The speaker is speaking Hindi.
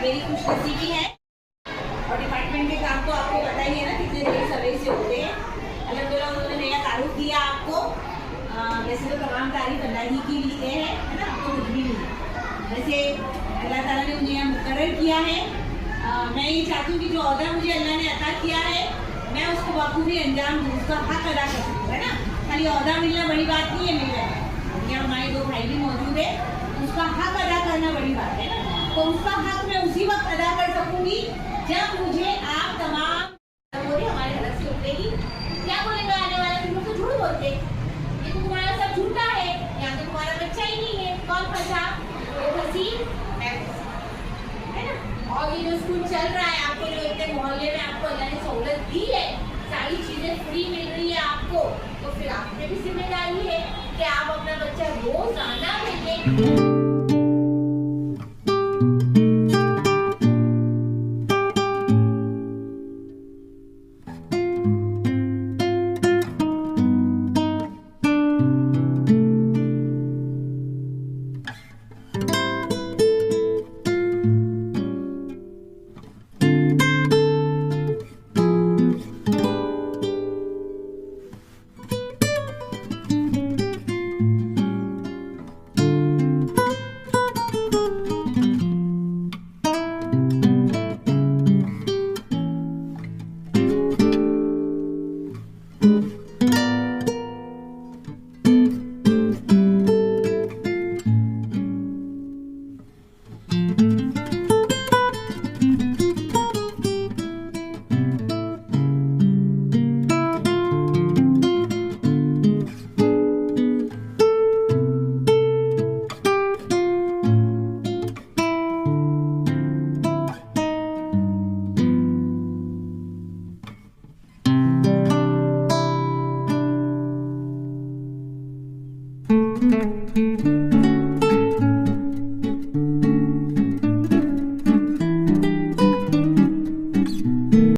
मेरी खुशनसीबी है। और डिपार्टमेंट के काम तो आपको पता ही है ना, कितने देर समय से होते हैं। अल्हम्दुलिल्लाह उन्होंने नया तारुफ दिया आपको। वैसे तो तमाम तारीफ अल्लाह ही की लिए है ना, आपको कुछ भी नहीं। वैसे अल्लाह ताला ने उन्हें यहाँ मुकर्रर किया है। मैं ये चाहती हूँ कि जो ओहदा मुझे अल्लाह ने अता किया है, मैं उसको बखूबी अंजाम दूँ, उसका हक अदा कर सकूँ, है ना। खाली ओहदा मिलना बड़ी बात नहीं है मेरे लिए। यहाँ हमारे दो भाई भी मौजूद है, उसका हक अदा करना बड़ी बात है ना। तो उसका हक मैं उसी वक्त अदा कर सकूँगी जब मुझे आप तमाम बोले हमारे घर से उठेगी। क्या बोलेगा आने वाला, तुम लोग तो झूठ बोलते, ये तो तुम्हारा सब झूठा है, या तो तुम्हारा बच्चा ही नहीं है। कौन फंसा? वो फंसी है ना। और ये जो स्कूल चल रहा है, आपको जो इतने मोहल्ले में आपको अल्लाह ने सहूलत दी है, सारी चीजें फ्री मिल रही है आपको, तो फिर आप में भी जिम्मेदारी है कि आप अपना बच्चा रोजाना भेजें। Thank you.